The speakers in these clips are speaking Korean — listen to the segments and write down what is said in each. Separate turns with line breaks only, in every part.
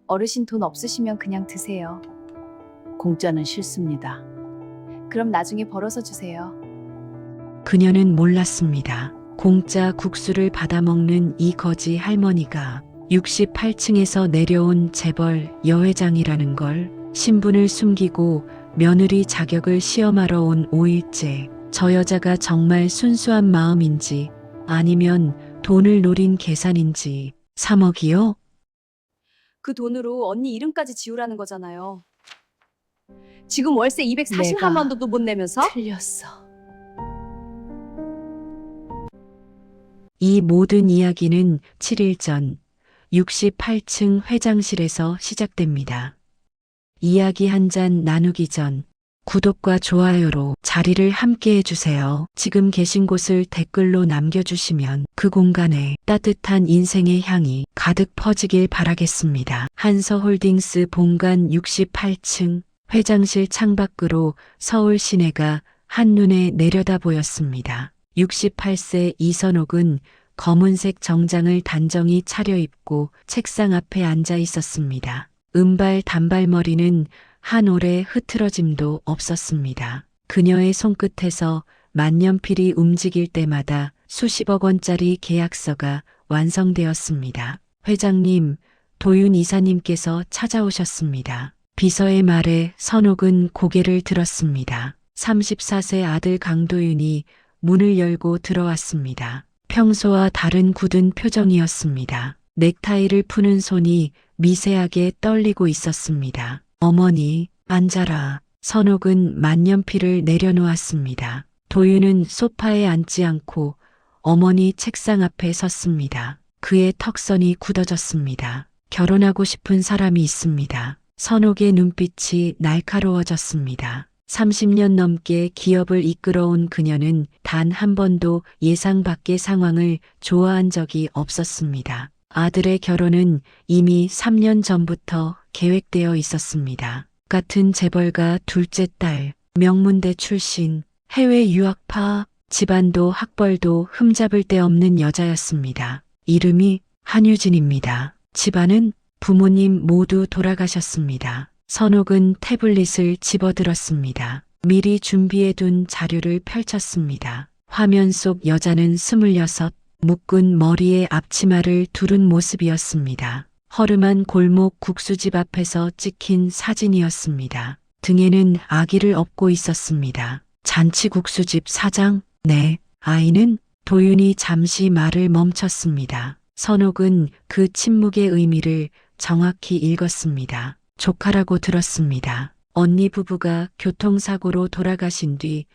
어르신 돈 없으시면 그냥 드세요.
공짜는 싫습니다.
그럼 나중에 벌어서 주세요.
그녀는 몰랐습니다. 공짜 국수를 받아먹는 이 거지 할머니가 68층에서 내려온 재벌 여회장이라는 걸, 신분을 숨기고 며느리 자격을 시험하러 온 5일째. 저 여자가 정말 순수한 마음인지 아니면 돈을 노린 계산인지. 3억이요?
그 돈으로 언니 이름까지 지우라는 거잖아요. 지금 월세 240만
내가
원도 못 내면서?
틀렸어.
이 모든 이야기는 7일 전 68층 회장실에서 시작됩니다. 이야기 한 잔 나누기 전 구독과 좋아요로 자리를 함께 해주세요. 지금 계신 곳을 댓글로 남겨주시면 그 공간에 따뜻한 인생의 향이 가득 퍼지길 바라겠습니다. 한서홀딩스 본관 68층 회장실 창밖으로 서울 시내가 한눈에 내려다 보였습니다. 68세 이선옥은 검은색 정장을 단정히 차려입고 책상 앞에 앉아 있었습니다. 은발 단발머리는 한 올의 흐트러짐도 없었습니다. 그녀의 손끝에서 만년필이 움직일 때마다 수십억 원짜리 계약서가 완성되었습니다. 회장님, 도윤 이사님께서 찾아오셨습니다. 비서의 말에 선옥은 고개를 들었습니다. 34세 아들 강도윤이 문을 열고 들어왔습니다. 평소와 다른 굳은 표정이었습니다. 넥타이를 푸는 손이 미세하게 떨리고 있었습니다. 어머니, 앉아라. 선옥은 만년필을 내려놓았습니다. 도윤은 소파에 앉지 않고 어머니 책상 앞에 섰습니다. 그의 턱선이 굳어졌습니다. 결혼하고 싶은 사람이 있습니다. 선옥의 눈빛이 날카로워졌습니다. 30년 넘게 기업을 이끌어온 그녀는 단 한 번도 예상 밖의 상황을 좋아한 적이 없었습니다. 아들의 결혼은 이미 3년 전부터 계획되어 있었습니다. 같은 재벌가 둘째 딸, 명문대 출신, 해외 유학파, 집안도 학벌도 흠잡을 데 없는 여자였습니다. 이름이 한유진입니다. 집안은 부모님 모두 돌아가셨습니다. 선옥은 태블릿을 집어들었습니다. 미리 준비해둔 자료를 펼쳤습니다. 화면 속 여자는 26, 묶은 머리에 앞치마를 두른 모습이었습니다. 허름한 골목 국수집 앞에서 찍힌 사진이었습니다. 등에는 아기를 업고 있었습니다. 잔치국수집 사장? 네. 아이는? 도윤이 잠시 말을 멈췄습니다. 선옥은 그 침묵의 의미를 정확히 읽었습니다. 조카라고 들었습니다. 언니 부부가 교통사고로 돌아가신 뒤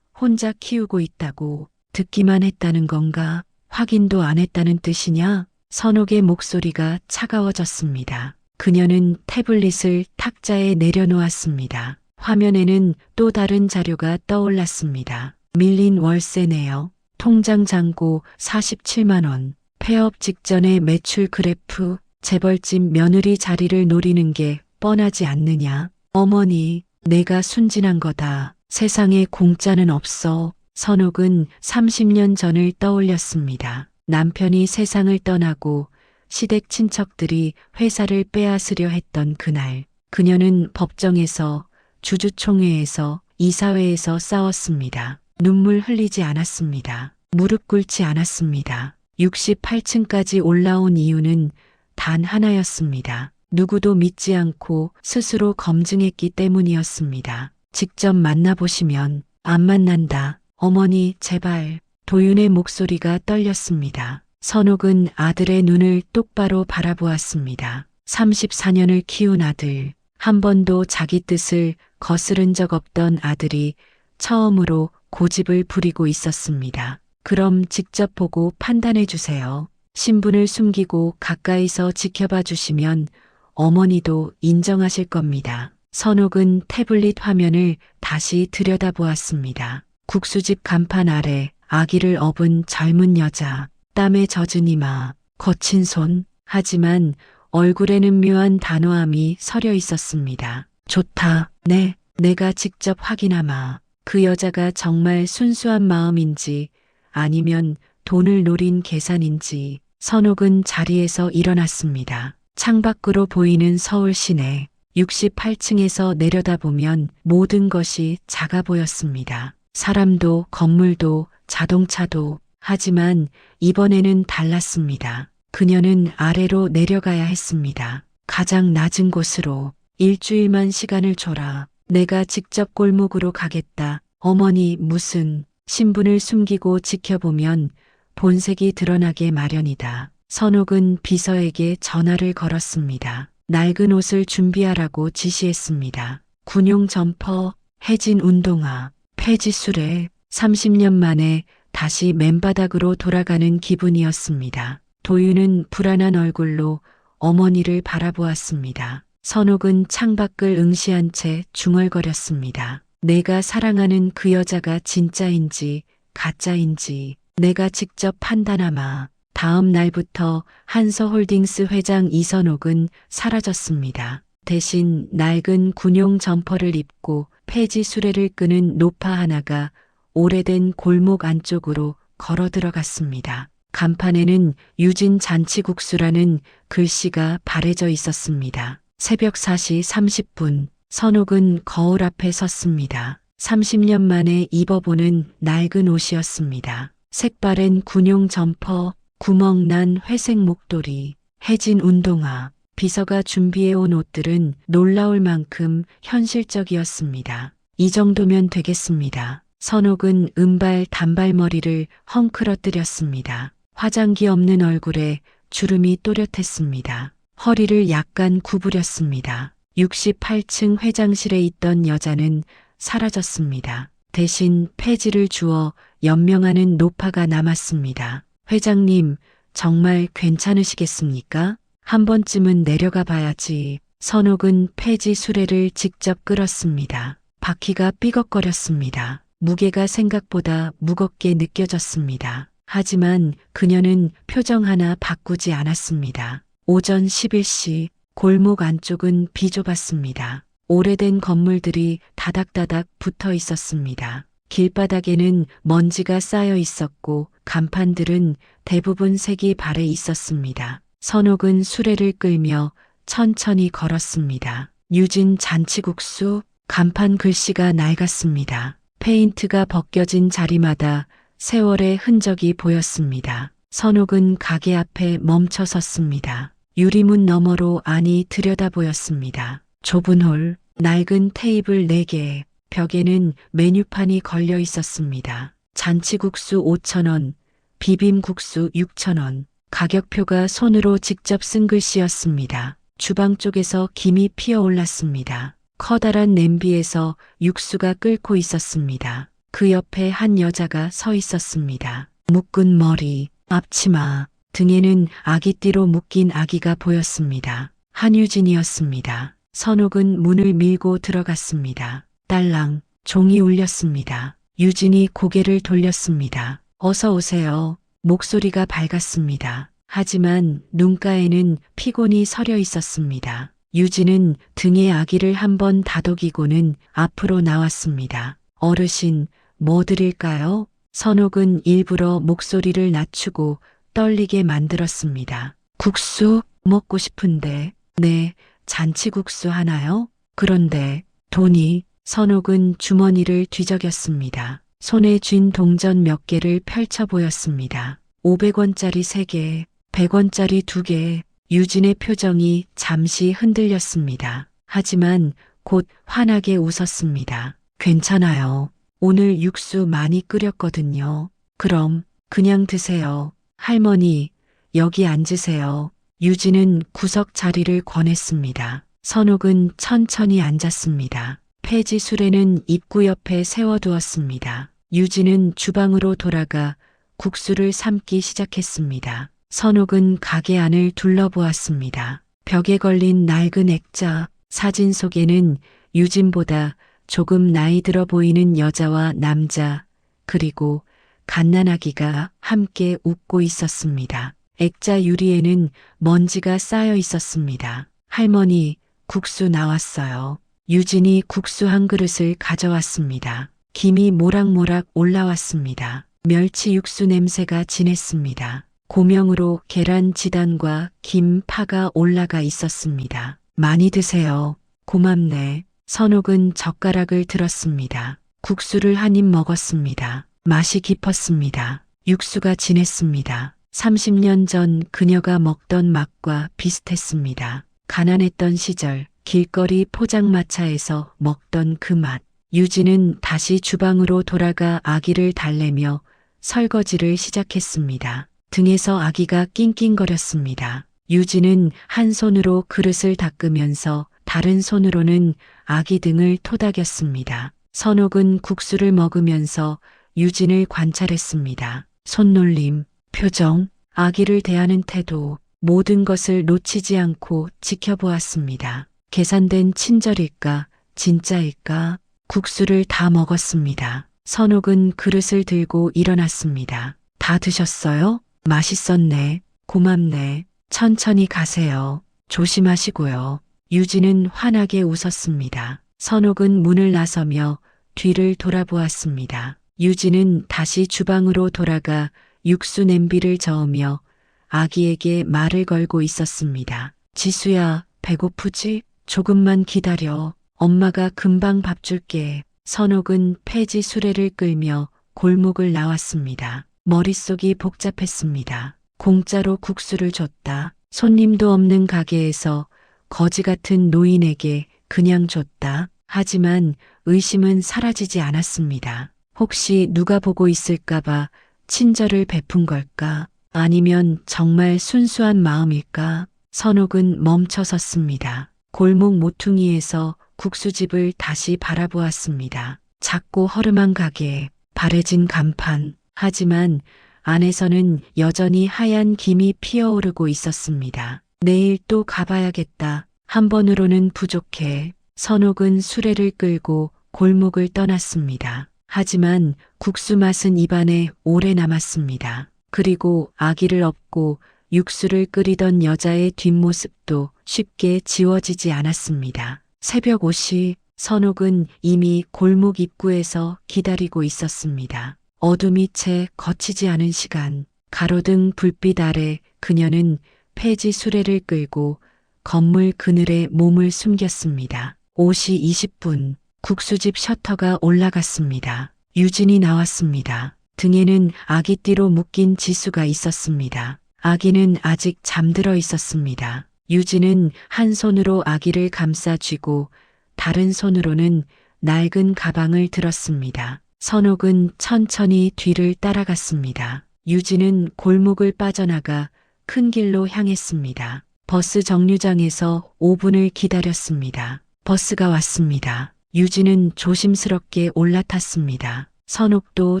혼자 키우고 있다고 듣기만 했다는 건가? 확인도 안 했다는 뜻이냐? 선옥의 목소리가 차가워졌습니다. 그녀는 태블릿을 탁자에 내려놓았습니다. 화면에는 또 다른 자료가 떠올랐습니다. 밀린 월세 내역, 통장 잔고 47만 원, 폐업 직전의 매출 그래프, 재벌집 며느리 자리를 노리는 게 뻔하지 않느냐? 어머니, 내가 순진한 거다. 세상에 공짜는 없어. 선옥은 30년 전을 떠올렸습니다. 남편이 세상을 떠나고 시댁 친척들이 회사를 빼앗으려 했던 그날, 그녀는 법정에서, 주주총회에서, 이사회에서 싸웠습니다. 눈물 흘리지 않았습니다. 무릎 꿇지 않았습니다. 68층까지 올라온 이유는 단 하나였습니다. 누구도 믿지 않고 스스로 검증했기 때문이었습니다. 직접 만나보시면 안 만난다. 어머니, 제발. 도윤의 목소리가 떨렸습니다. 선옥은 아들의 눈을 똑바로 바라보았습니다. 34년을 키운 아들, 한 번도 자기 뜻을 거스른 적 없던 아들이 처음으로 고집을 부리고 있었습니다. 그럼 직접 보고 판단해 주세요. 신분을 숨기고 가까이서 지켜봐 주시면 어머니도 인정하실 겁니다. 선옥은 태블릿 화면을 다시 들여다보았습니다. 국수집 간판 아래 아기를 업은 젊은 여자, 땀에 젖은 이마, 거친 손, 하지만 얼굴에는 묘한 단호함이 서려 있었습니다. 좋다. 네, 내가 직접 확인하마. 그 여자가 정말 순수한 마음인지 아니면 돈을 노린 계산인지. 선옥은 자리에서 일어났습니다. 창밖으로 보이는 서울 시내 68층에서 내려다보면 모든 것이 작아 보였습니다. 사람도 건물도 자동차도. 하지만 이번에는 달랐습니다. 그녀는 아래로 내려가야 했습니다. 가장 낮은 곳으로. 일주일만 시간을 줘라. 내가 직접 골목으로 가겠다. 어머니 무슨 신분을 숨기고 지켜보면 본색이 드러나게 마련이다. 선옥은 비서에게 전화를 걸었습니다. 낡은 옷을 준비하라고 지시했습니다. 군용 점퍼, 해진 운동화, 폐지 수레. 30년 만에 다시 맨바닥으로 돌아가는 기분이었습니다. 도윤은 불안한 얼굴로 어머니를 바라보았습니다. 선옥은 창밖을 응시한 채 중얼거렸습니다. 내가 사랑하는 그 여자가 진짜인지 가짜인지 내가 직접 판단하마. 다음 날부터 한서홀딩스 회장 이선옥은 사라졌습니다. 대신 낡은 군용 점퍼를 입고 폐지 수레를 끄는 노파 하나가 오래된 골목 안쪽으로 걸어 들어갔습니다. 간판에는 유진 잔치국수라는 글씨가 바래져 있었습니다. 새벽 4시 30분 선옥은 거울 앞에 섰습니다. 30년 만에 입어보는 낡은 옷이었습니다. 색바랜 군용 점퍼, 구멍난 회색 목도리, 해진 운동화. 비서가 준비해온 옷들은 놀라울 만큼 현실적이었습니다. 이 정도면 되겠습니다. 선옥은 은발 단발머리를 헝클어뜨렸습니다. 화장기 없는 얼굴에 주름이 또렷했습니다. 허리를 약간 구부렸습니다. 68층 회장실에 있던 여자는 사라졌습니다. 대신 폐지를 주워 연명하는 노파가 남았습니다. 회장님, 정말 괜찮으시겠습니까? 한 번쯤은 내려가 봐야지. 선옥은 폐지 수레를 직접 끌었습니다. 바퀴가 삐걱거렸습니다. 무게가 생각보다 무겁게 느껴졌습니다. 하지만 그녀는 표정 하나 바꾸지 않았습니다. 오전 11시 골목 안쪽은 비좁았습니다. 오래된 건물들이 다닥다닥 붙어 있었습니다. 길바닥에는 먼지가 쌓여 있었고 간판들은 대부분 색이 바래 있었습니다. 선옥은 수레를 끌며 천천히 걸었습니다. 유진 잔치국수. 간판 글씨가 낡았습니다. 페인트가 벗겨진 자리마다 세월의 흔적이 보였습니다. 선옥은 가게 앞에 멈춰 섰습니다. 유리문 너머로 안이 들여다 보였습니다. 좁은 홀, 낡은 테이블 4개, 벽에는 메뉴판이 걸려 있었습니다. 잔치국수 5,000원, 비빔국수 6,000원. 가격표가 손으로 직접 쓴 글씨였습니다. 주방 쪽에서 김이 피어올랐습니다. 커다란 냄비에서 육수가 끓고 있었습니다. 그 옆에 한 여자가 서 있었습니다. 묶은 머리, 앞치마, 등에는 아기띠로 묶인 아기가 보였습니다. 한유진이었습니다. 선옥은 문을 밀고 들어갔습니다. 딸랑, 종이 울렸습니다. 유진이 고개를 돌렸습니다. 어서 오세요. 목소리가 밝았습니다. 하지만 눈가에는 피곤이 서려 있었습니다. 유진은 등에 아기를 한번 다독이고는 앞으로 나왔습니다. 어르신, 뭐 드릴까요? 선옥은 일부러 목소리를 낮추고 떨리게 만들었습니다. 국수 먹고 싶은데. 네, 잔치국수 하나요? 그런데 돈이. 선옥은 주머니를 뒤적였습니다. 손에 쥔 동전 몇 개를 펼쳐 보였습니다. 500원짜리 3개, 100원짜리 2개. 유진의 표정이 잠시 흔들렸습니다. 하지만 곧 환하게 웃었습니다. 괜찮아요. 오늘 육수 많이 끓였거든요. 그럼 그냥 드세요. 할머니, 여기 앉으세요. 유진은 구석 자리를 권했습니다. 선옥은 천천히 앉았습니다. 폐지 수레는 입구 옆에 세워두었습니다. 유진은 주방으로 돌아가 국수를 삶기 시작했습니다. 선옥은 가게 안을 둘러보았습니다. 벽에 걸린 낡은 액자, 사진 속에는 유진보다 조금 나이 들어 보이는 여자와 남자, 그리고 갓난아기가 함께 웃고 있었습니다. 액자 유리에는 먼지가 쌓여 있었습니다. 할머니, 국수 나왔어요. 유진이 국수 한 그릇을 가져왔습니다. 김이 모락모락 올라왔습니다. 멸치 육수 냄새가 진했습니다. 고명으로 계란 지단과 김, 파가 올라가 있었습니다. 많이 드세요. 고맙네. 선옥은 젓가락을 들었습니다. 국수를 한 입 먹었습니다. 맛이 깊었습니다. 육수가 진했습니다. 30년 전 그녀가 먹던 맛과 비슷했습니다. 가난했던 시절 길거리 포장마차에서 먹던 그 맛. 유진은 다시 주방으로 돌아가 아기를 달래며 설거지를 시작했습니다. 등에서 아기가 낑낑거렸습니다. 유진은 한 손으로 그릇을 닦으면서 다른 손으로는 아기 등을 토닥였습니다. 선옥은 국수를 먹으면서 유진을 관찰했습니다. 손놀림, 표정, 아기를 대하는 태도, 모든 것을 놓치지 않고 지켜보았습니다. 계산된 친절일까, 진짜일까? 국수를 다 먹었습니다. 선옥은 그릇을 들고 일어났습니다. 다 드셨어요? 맛있었네. 고맙네. 천천히 가세요. 조심하시고요. 유진은 환하게 웃었습니다. 선옥은 문을 나서며 뒤를 돌아보았습니다. 유진은 다시 주방으로 돌아가 육수 냄비를 저으며 아기에게 말을 걸고 있었습니다. 지수야, 배고프지? 조금만 기다려. 엄마가 금방 밥 줄게. 선옥은 폐지 수레를 끌며 골목을 나왔습니다. 머릿속이 복잡했습니다. 공짜로 국수를 줬다. 손님도 없는 가게에서 거지 같은 노인에게 그냥 줬다. 하지만 의심은 사라지지 않았습니다. 혹시 누가 보고 있을까봐 친절을 베푼 걸까? 아니면 정말 순수한 마음일까? 선옥은 멈춰 섰습니다. 골목 모퉁이에서 국수집을 다시 바라보았습니다. 작고 허름한 가게, 바래진 간판. 하지만 안에서는 여전히 하얀 김이 피어오르고 있었습니다. 내일 또 가봐야겠다. 한 번으로는 부족해. 선옥은 수레를 끌고 골목을 떠났습니다. 하지만 국수 맛은 입안에 오래 남았습니다. 그리고 아기를 업고 육수를 끓이던 여자의 뒷모습도 쉽게 지워지지 않았습니다. 새벽 5시, 선옥은 이미 골목 입구에서 기다리고 있었습니다. 어둠이 채 거치지 않은 시간, 가로등 불빛 아래 그녀는 폐지 수레를 끌고 건물 그늘에 몸을 숨겼습니다. 5시 20분, 국수집 셔터가 올라갔습니다. 유진이 나왔습니다. 등에는 아기띠로 묶인 지수가 있었습니다. 아기는 아직 잠들어 있었습니다. 유진은 한 손으로 아기를 감싸 쥐고 다른 손으로는 낡은 가방을 들었습니다. 선옥은 천천히 뒤를 따라갔습니다. 유진은 골목을 빠져나가 큰 길로 향했습니다. 버스 정류장에서 5분을 기다렸습니다. 버스가 왔습니다. 유진은 조심스럽게 올라탔습니다. 선옥도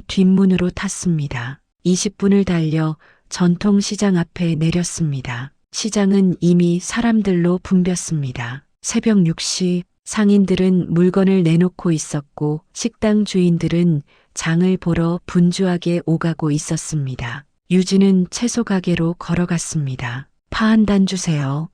뒷문으로 탔습니다. 20분을 달려 전통시장 앞에 내렸습니다. 시장은 이미 사람들로 붐볐습니다. 새벽 6시 상인들은 물건을 내놓고 있었고 식당 주인들은 장을 보러 분주하게 오가고 있었습니다. 유진은 채소 가게로 걸어갔습니다. 파 한 단 주세요.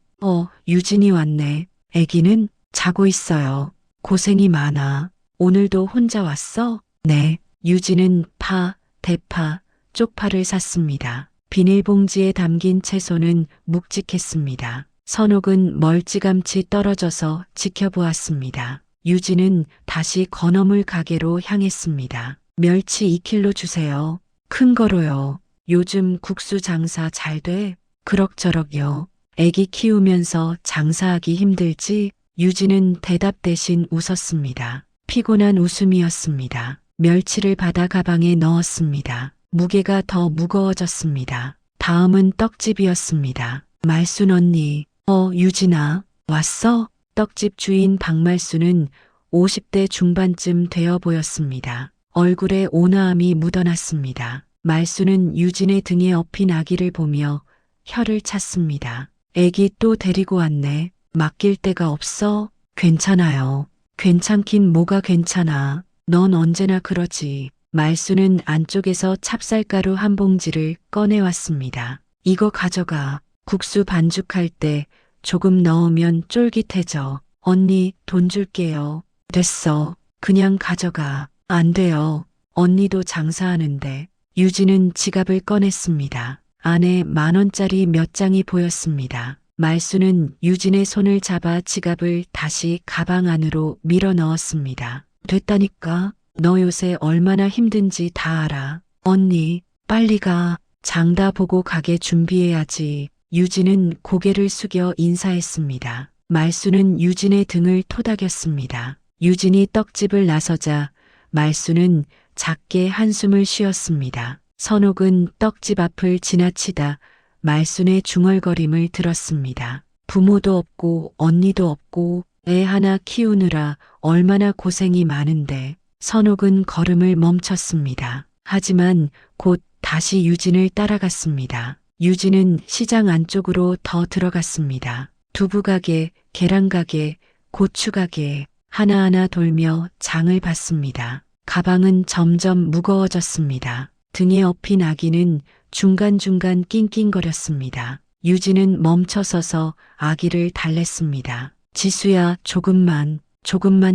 유진이 왔네. 애기는 자고 있어요. 고생이 많아. 오늘도 혼자 왔어? 네. 유진은 파, 대파, 쪽파를 샀습니다. 비닐봉지에 담긴 채소는 묵직했습니다. 선옥은 멀찌감치 떨어져서 지켜보았습니다. 유진은 다시 건어물 가게로 향했습니다. 멸치 2kg 주세요. 큰 거로요. 요즘 국수 장사 잘 돼? 그럭저럭요. 애기 키우면서 장사하기 힘들지? 유진은 대답 대신 웃었습니다. 피곤한 웃음이었습니다. 멸치를 받아 가방에 넣었습니다. 무게가 더 무거워졌습니다. 다음은 떡집이었습니다. 말순 언니, 유진아, 왔어? 떡집 주인 박말순은 50대 중반쯤 되어 보였습니다. 얼굴에 온화함이 묻어났습니다. 말순은 유진의 등에 업힌 아기를 보며 혀를 찼습니다. 애기 또 데리고 왔네. 맡길 데가 없어? 괜찮아요. 괜찮긴 뭐가 괜찮아. 넌 언제나 그러지. 말순은 안쪽에서 찹쌀가루 한 봉지를 꺼내왔습니다. 이거 가져가. 국수 반죽할 때 조금 넣으면 쫄깃해져. 언니 돈 줄게요. 됐어. 그냥 가져가. 안 돼요. 언니도 장사하는데. 유진은 지갑을 꺼냈습니다. 안에 10,000원짜리 몇 장이 보였습니다. 말수는 유진의 손을 잡아 지갑을 다시 가방 안으로 밀어 넣었습니다. 됐다니까. 너 요새 얼마나 힘든지 다 알아. 언니, 빨리 가. 장다 보고 가게 준비해야지. 유진은 고개를 숙여 인사했습니다. 말수는 유진의 등을 토닥였습니다. 유진이 떡집을 나서자 말수는 작게 한숨을 쉬었습니다. 선옥은 떡집 앞을 지나치다 말순의 중얼거림을 들었습니다. 부모도 없고 언니도 없고 애 하나 키우느라 얼마나 고생이 많은데. 선옥은 걸음을 멈췄습니다. 하지만 곧 다시 유진을 따라갔습니다. 유진은 시장 안쪽으로 더 들어갔습니다. 두부가게, 계란가게, 고추가게 하나하나 돌며 장을 봤습니다. 가방은 점점 무거워졌습니다. 등에 업힌 아기는 중간중간 낑낑거렸습니다. 유진은 멈춰서서 아기를 달랬습니다. 지수야, 조금만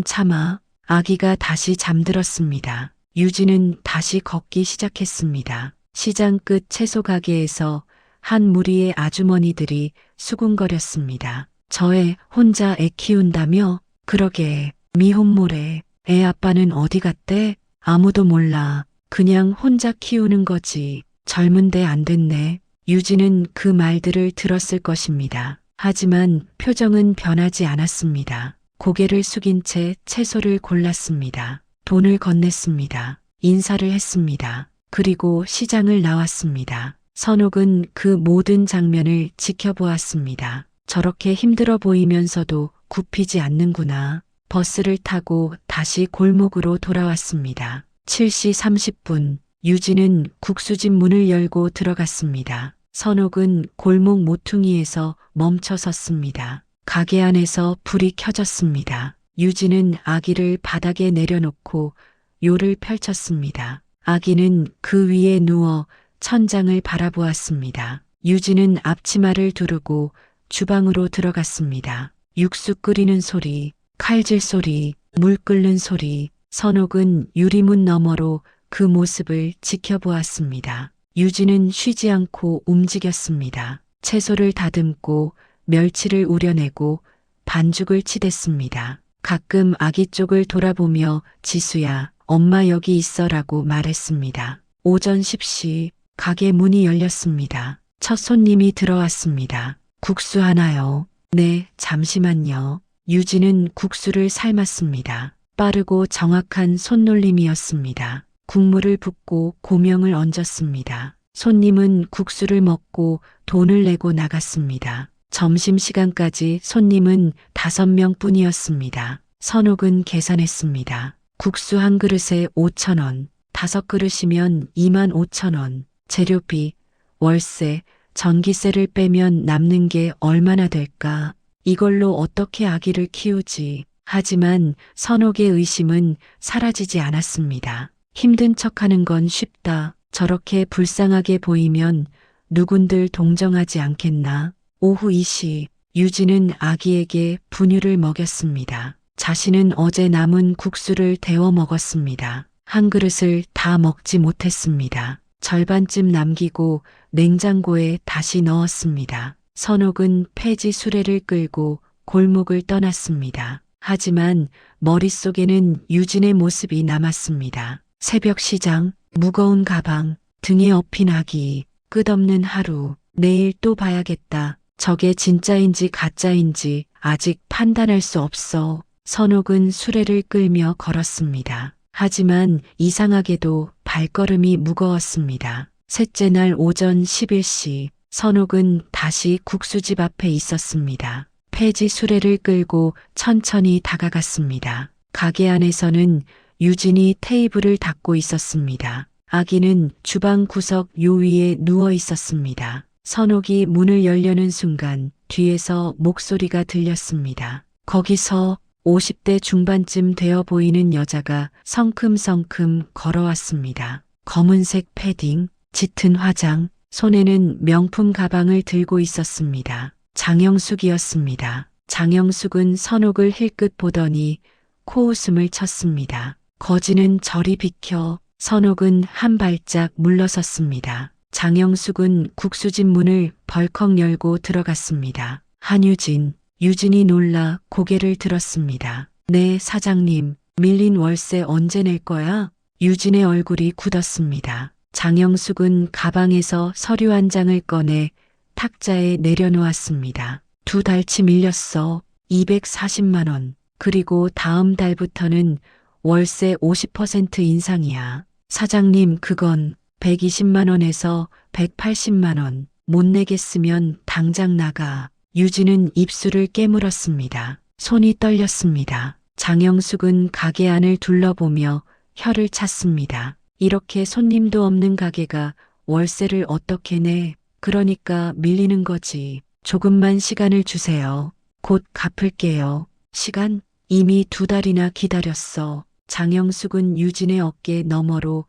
참아. 아기가 다시 잠들었습니다. 유진은 다시 걷기 시작했습니다. 시장 끝 채소 가게에서 한 무리의 아주머니들이 수군거렸습니다. 저 애 혼자 애 키운다며? 그러게, 미혼모래. 애 아빠는 어디 갔대? 아무도 몰라. 그냥 혼자 키우는 거지. 젊은데 안 됐네. 유진은 그 말들을 들었을 것입니다. 하지만 표정은 변하지 않았습니다. 고개를 숙인 채 채소를 골랐습니다. 돈을 건넸습니다. 인사를 했습니다. 그리고 시장을 나왔습니다. 선옥은 그 모든 장면을 지켜보았습니다. 저렇게 힘들어 보이면서도 굽히지 않는구나. 버스를 타고 다시 골목으로 돌아왔습니다. 7시 30분, 유진은 국수집 문을 열고 들어갔습니다. 선옥은 골목 모퉁이에서 멈춰 섰습니다. 가게 안에서 불이 켜졌습니다. 유진은 아기를 바닥에 내려놓고 요를 펼쳤습니다. 아기는 그 위에 누워 천장을 바라보았습니다. 유진은 앞치마를 두르고 주방으로 들어갔습니다. 육수 끓이는 소리, 칼질 소리, 물 끓는 소리. 선옥은 유리문 너머로 그 모습을 지켜보았습니다. 유진은 쉬지 않고 움직였습니다. 채소를 다듬고 멸치를 우려내고 반죽을 치댔습니다. 가끔 아기 쪽을 돌아보며 지수야, 엄마 여기 있어라고 말했습니다. 오전 10시 가게 문이 열렸습니다. 첫 손님이 들어왔습니다. 국수 하나요? 네, 잠시만요. 유진은 국수를 삶았습니다. 빠르고 정확한 손놀림이었습니다. 국물을 붓고 고명을 얹었습니다. 손님은 국수를 먹고 돈을 내고 나갔습니다. 점심시간까지 손님은 5명 뿐이었습니다. 선옥은 계산했습니다. 국수 한 그릇에 5,000원, 5그릇이면 25,000원, 재료비, 월세, 전기세를 빼면 남는 게 얼마나 될까? 이걸로 어떻게 아기를 키우지? 하지만 선옥의 의심은 사라지지 않았습니다. 힘든 척하는 건 쉽다. 저렇게 불쌍하게 보이면 누군들 동정하지 않겠나? 오후 2시, 유진은 아기에게 분유를 먹였습니다. 자신은 어제 남은 국수를 데워 먹었습니다. 한 그릇을 다 먹지 못했습니다. 절반쯤 남기고 냉장고에 다시 넣었습니다. 선옥은 폐지 수레를 끌고 골목을 떠났습니다. 하지만 머릿속에는 유진의 모습이 남았습니다. 새벽 시장, 무거운 가방, 등에 업힌 아기, 끝없는 하루, 내일 또 봐야겠다. 저게 진짜인지 가짜인지 아직 판단할 수 없어. 선옥은 수레를 끌며 걸었습니다. 하지만 이상하게도 발걸음이 무거웠습니다. 셋째 날 오전 11시, 선옥은 다시 국수집 앞에 있었습니다. 폐지 수레를 끌고 천천히 다가갔습니다. 가게 안에서는 유진이 테이블을 닦고 있었습니다. 아기는 주방 구석 요 위에 누워 있었습니다. 선옥이 문을 열려는 순간 뒤에서 목소리가 들렸습니다. 거기서 50대 중반쯤 되어 보이는 여자가 성큼성큼 걸어왔습니다. 검은색 패딩, 짙은 화장, 손에는 명품 가방을 들고 있었습니다. 장영숙이었습니다. 장영숙은 선옥을 힐끗 보더니 코웃음을 쳤습니다. 거지는 저리 비켜. 선옥은 한 발짝 물러섰습니다. 장영숙은 국수집 문을 벌컥 열고 들어갔습니다. 한유진, 유진이 놀라 고개를 들었습니다. 네, 사장님, 밀린 월세 언제 낼 거야? 유진의 얼굴이 굳었습니다. 장영숙은 가방에서 서류 한 장을 꺼내 탁자에 내려놓았습니다. 2달치 밀렸어. 240만 원. 그리고 다음 달부터는 월세 50% 인상이야. 사장님, 그건 120만 원에서 180만 원. 못 내겠으면 당장 나가. 유진은 입술을 깨물었습니다. 손이 떨렸습니다. 장영숙은 가게 안을 둘러보며 혀를 찼습니다. 이렇게 손님도 없는 가게가 월세를 어떻게 내? 그러니까 밀리는 거지. 조금만 시간을 주세요. 곧 갚을게요. 시간? 이미 2달이나 기다렸어. 장영숙은 유진의 어깨 너머로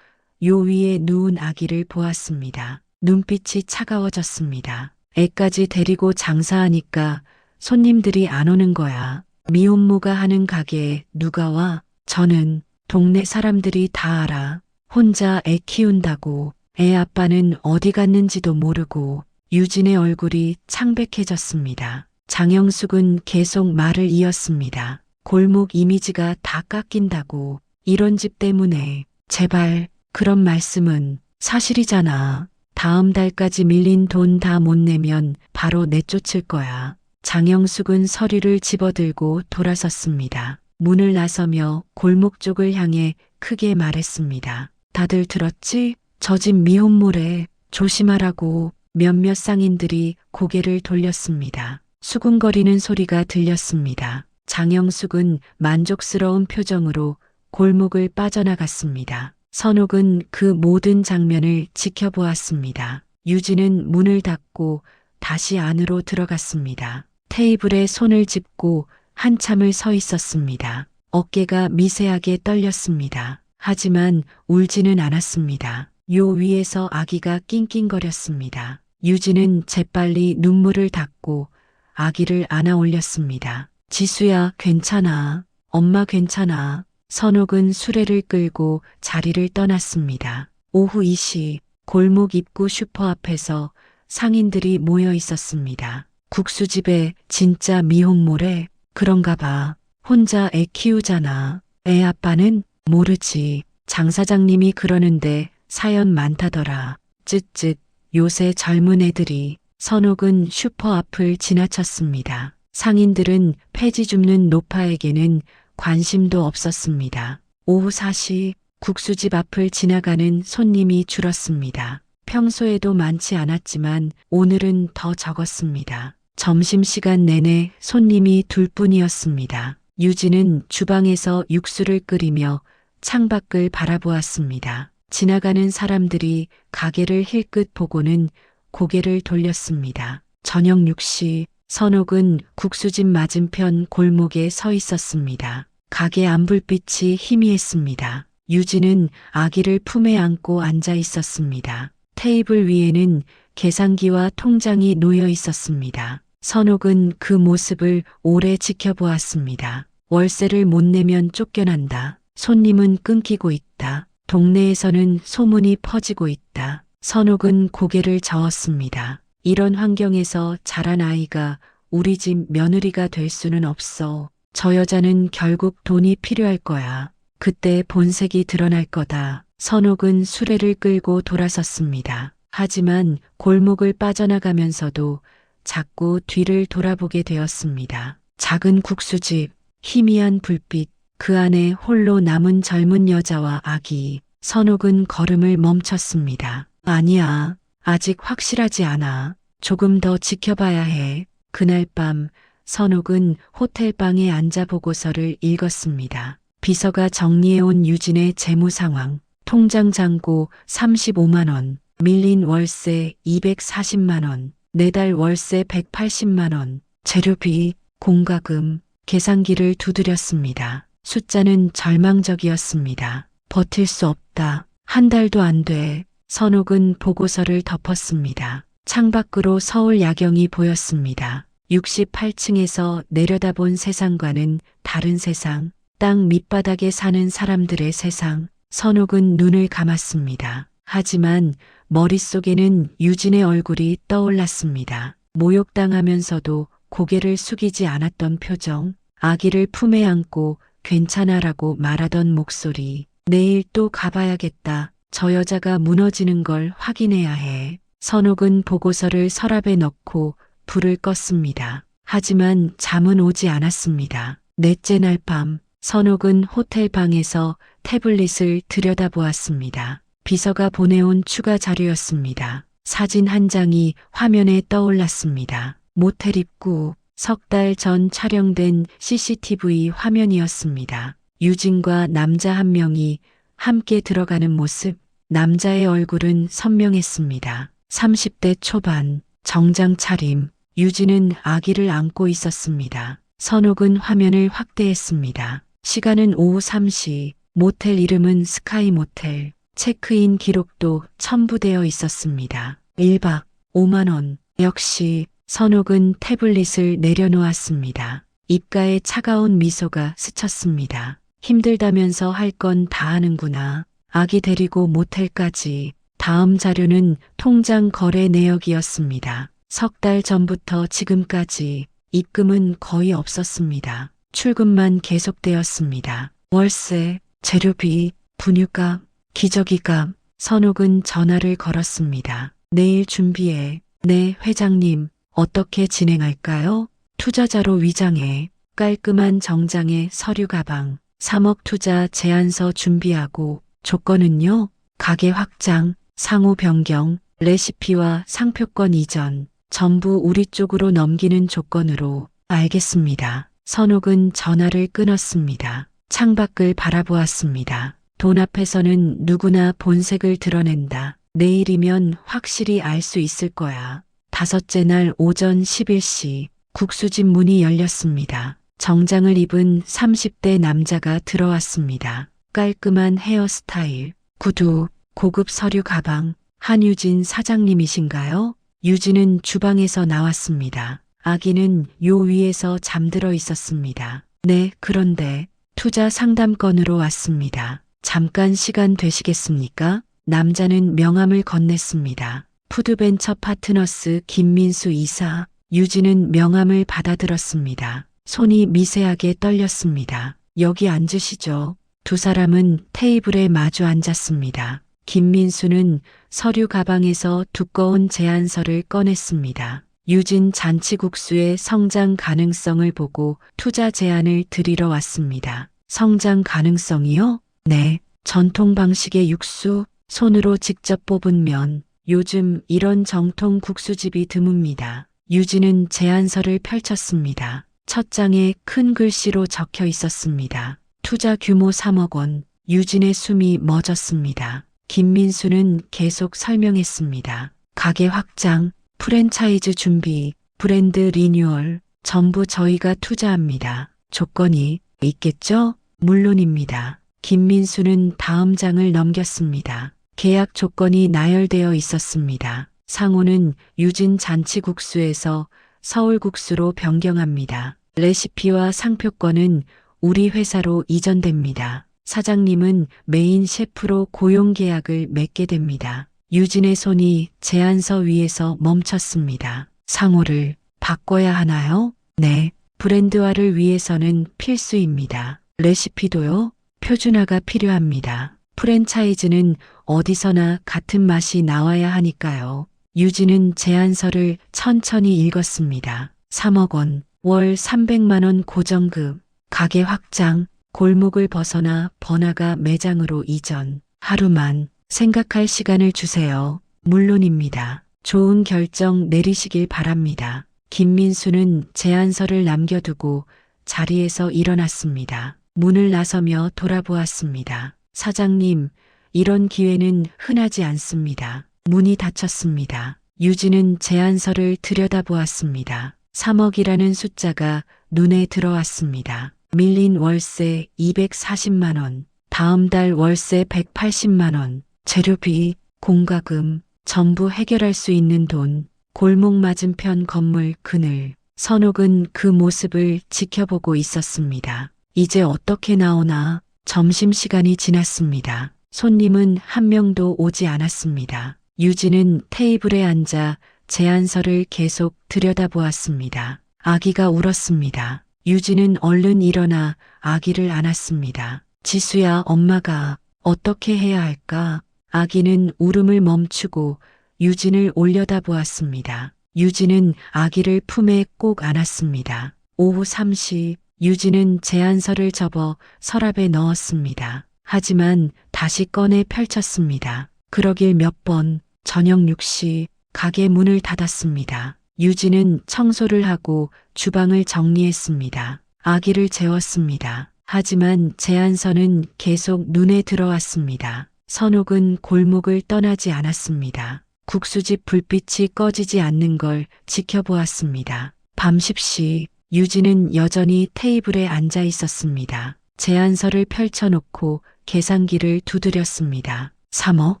요 위에 누운 아기를 보았습니다. 눈빛이 차가워졌습니다. 애까지 데리고 장사하니까 손님들이 안 오는 거야. 미혼모가 하는 가게에 누가 와? 저는 동네 사람들이 다 알아. 혼자 애 키운다고. 애 아빠는 어디 갔는지도 모르고. 유진의 얼굴이 창백해졌습니다. 장영숙은 계속 말을 이었습니다. 골목 이미지가 다 깎인다고. 이런 집 때문에. 제발 그런 말씀은 사실이잖아. 다음 달까지 밀린 돈 다 못 내면 바로 내쫓을 거야. 장영숙은 서류를 집어들고 돌아섰습니다. 문을 나서며 골목 쪽을 향해 크게 말했습니다. 다들 들었지? 저 집 미혼모래. 조심하라고. 몇몇 상인들이 고개를 돌렸습니다. 수군거리는 소리가 들렸습니다. 장영숙은 만족스러운 표정으로 골목을 빠져나갔습니다. 선옥은 그 모든 장면을 지켜보았습니다. 유진은 문을 닫고 다시 안으로 들어갔습니다. 테이블에 손을 짚고 한참을 서 있었습니다. 어깨가 미세하게 떨렸습니다. 하지만 울지는 않았습니다. 요 위에서 아기가 낑낑거렸습니다. 유진은 재빨리 눈물을 닦고 아기를 안아 올렸습니다. 지수야, 괜찮아. 엄마 괜찮아. 선옥은 수레를 끌고 자리를 떠났습니다. 오후 2시 골목 입구 슈퍼 앞에서 상인들이 모여 있었습니다. 국수집에 진짜 미혼모래? 그런가 봐. 혼자 애 키우잖아. 애 아빠는? 모르지. 장 사장님이 그러는데 사연 많다더라. 쯧쯧. 요새 젊은 애들이. 선옥은 슈퍼 앞을 지나쳤습니다. 상인들은 폐지 줍는 노파에게는 관심도 없었습니다. 오후 4시 국수집 앞을 지나가는 손님이 줄었습니다. 평소에도 많지 않았지만 오늘은 더 적었습니다. 점심시간 내내 손님이 둘뿐이었습니다. 유진은 주방에서 육수를 끓이며 창밖을 바라보았습니다. 지나가는 사람들이 가게를 힐끗 보고는 고개를 돌렸습니다. 저녁 6시 선옥은 국수집 맞은편 골목에 서 있었습니다. 가게 안불빛이 희미했습니다. 유진은 아기를 품에 안고 앉아 있었습니다. 테이블 위에는 계산기와 통장이 놓여 있었습니다. 선옥은 그 모습을 오래 지켜보았습니다. 월세를 못 내면 쫓겨난다. 손님은 끊기고 있다. 동네에서는 소문이 퍼지고 있다. 선옥은 고개를 저었습니다. 이런 환경에서 자란 아이가 우리 집 며느리가 될 수는 없어. 저 여자는 결국 돈이 필요할 거야. 그때 본색이 드러날 거다. 선옥은 수레를 끌고 돌아섰습니다. 하지만 골목을 빠져나가면서도 자꾸 뒤를 돌아보게 되었습니다. 작은 국수집, 희미한 불빛, 그 안에 홀로 남은 젊은 여자와 아기. 선옥은 걸음을 멈췄습니다. 아니야. 아직 확실하지 않아. 조금 더 지켜봐야 해. 그날 밤 선옥은 호텔방에 앉아 보고서를 읽었습니다. 비서가 정리해온 유진의 재무 상황. 통장 잔고 35만 원, 밀린 월세 240만 원, 내달 월세 180만 원, 재료비, 공과금, 계산기를 두드렸습니다. 숫자는 절망적이었습니다. 버틸 수 없다. 한 달도 안 돼. 선옥은 보고서를 덮었습니다. 창밖으로 서울 야경이 보였습니다. 68층에서 내려다본 세상과는 다른 세상, 땅 밑바닥에 사는 사람들의 세상. 선옥은 눈을 감았습니다. 하지만 머릿속에는 유진의 얼굴이 떠올랐습니다. 모욕당하면서도 고개를 숙이지 않았던 표정, 아기를 품에 안고 괜찮아라고 말하던 목소리, 내일 또 가봐야겠다. 저 여자가 무너지는 걸 확인해야 해. 선옥은 보고서를 서랍에 넣고 불을 껐습니다. 하지만 잠은 오지 않았습니다. 넷째 날 밤, 선옥은 호텔 방에서 태블릿을 들여다보았습니다. 비서가 보내온 추가 자료였습니다. 사진 한 장이 화면에 떠올랐습니다. 모텔 입구, 석 달 전 촬영된 CCTV 화면이었습니다. 유진과 남자 한 명이 함께 들어가는 모습, 남자의 얼굴은 선명했습니다. 30대 초반, 정장 차림, 유진은 아기를 안고 있었습니다. 선옥은 화면을 확대했습니다. 시간은 오후 3시, 모텔 이름은 스카이 모텔, 체크인 기록도 첨부되어 있었습니다. 1박 5만 원. 역시 선옥은 태블릿을 내려놓았습니다. 입가에 차가운 미소가 스쳤습니다. 힘들다면서 할 건 다 하는구나. 아기 데리고 모텔까지. 다음 자료는 통장 거래 내역이었습니다. 석 달 전부터 지금까지 입금은 거의 없었습니다. 출금만 계속되었습니다. 월세, 재료비, 분유값, 기저귀값. 선옥은 전화를 걸었습니다. 내일 준비해. 네, 회장님. 어떻게 진행할까요? 투자자로 위장해. 깔끔한 정장에 서류 가방. 3억 투자 제안서 준비하고. 조건은요? 가게 확장, 상호 변경, 레시피와 상표권 이전. 전부 우리 쪽으로 넘기는 조건으로. 알겠습니다. 선옥은 전화를 끊었습니다. 창밖을 바라보았습니다. 돈 앞에서는 누구나 본색을 드러낸다. 내일이면 확실히 알 수 있을 거야. 다섯째 날 오전 11시 국수집 문이 열렸습니다. 정장을 입은 30대 남자가 들어왔습니다. 깔끔한 헤어스타일, 구두, 고급 서류 가방. 한유진 사장님이신가요? 유진은 주방에서 나왔습니다. 아기는 요 위에서 잠들어 있었습니다. 네, 그런데 투자 상담건으로 왔습니다. 잠깐 시간 되시겠습니까? 남자는 명함을 건넸습니다. 푸드벤처 파트너스 김민수 이사. 유진은 명함을 받아들었습니다. 손이 미세하게 떨렸습니다. 여기 앉으시죠. 두 사람은 테이블에 마주 앉았습니다. 김민수는 서류 가방에서 두꺼운 제안서를 꺼냈습니다. 유진 잔치국수의 성장 가능성을 보고 투자 제안을 드리러 왔습니다. 성장 가능성이요? 네. 전통 방식의 육수, 손으로 직접 뽑은 면. 요즘 이런 정통 국수집이 드뭅니다. 유진은 제안서를 펼쳤습니다. 첫 장에 큰 글씨로 적혀 있었습니다. 투자 규모 3억 원. 유진의 숨이 멎었습니다. 김민수는 계속 설명했습니다. 가게 확장, 프랜차이즈 준비, 브랜드 리뉴얼, 전부 저희가 투자합니다. 조건이 있겠죠? 물론입니다. 김민수는 다음 장을 넘겼습니다. 계약 조건이 나열되어 있었습니다. 상호는 유진 잔치국수에서 서울국수로 변경합니다. 레시피와 상표권은 우리 회사로 이전됩니다. 사장님은 메인 셰프로 고용 계약을 맺게 됩니다. 유진의 손이 제안서 위에서 멈췄습니다. 상호를 바꿔야 하나요? 네. 브랜드화를 위해서는 필수입니다. 레시피도요? 표준화가 필요합니다. 프랜차이즈는 어디서나 같은 맛이 나와야 하니까요. 유진은 제안서를 천천히 읽었습니다. 3억 원, 월 300만 원 고정급, 가게 확장, 골목을 벗어나 번화가 매장으로 이전. 하루만 생각할 시간을 주세요. 물론입니다. 좋은 결정 내리시길 바랍니다. 김민수는 제안서를 남겨두고 자리에서 일어났습니다. 문을 나서며 돌아보았습니다. 사장님, 이런 기회는 흔하지 않습니다. 문이 닫혔습니다. 유진은 제안서를 들여다보았습니다. 3억이라는 숫자가 눈에 들어왔습니다. 밀린 월세 240만 원, 다음 달 월세 180만 원, 재료비, 공과금, 전부 해결할 수 있는 돈, 골목 맞은편 건물 그늘. 선옥은 그 모습을 지켜보고 있었습니다. 이제 어떻게 나오나. 점심시간이 지났습니다. 손님은 한 명도 오지 않았습니다. 유진은 테이블에 앉아 제안서를 계속 들여다보았습니다. 아기가 울었습니다. 유진은 얼른 일어나 아기를 안았습니다. 지수야, 엄마가 어떻게 해야 할까? 아기는 울음을 멈추고 유진을 올려다보았습니다. 유진은 아기를 품에 꼭 안았습니다. 오후 3시 유진은 제안서를 접어 서랍에 넣었습니다. 하지만 다시 꺼내 펼쳤습니다. 그러길 몇 번, 저녁 6시 가게 문을 닫았습니다. 유진은 청소를 하고 주방을 정리했습니다. 아기를 재웠습니다. 하지만 제안서는 계속 눈에 들어왔습니다. 선옥은 골목을 떠나지 않았습니다. 국수집 불빛이 꺼지지 않는 걸 지켜보았습니다. 밤 10시 유진은 여전히 테이블에 앉아 있었습니다. 제안서를 펼쳐놓고 계산기를 두드렸습니다. 3억,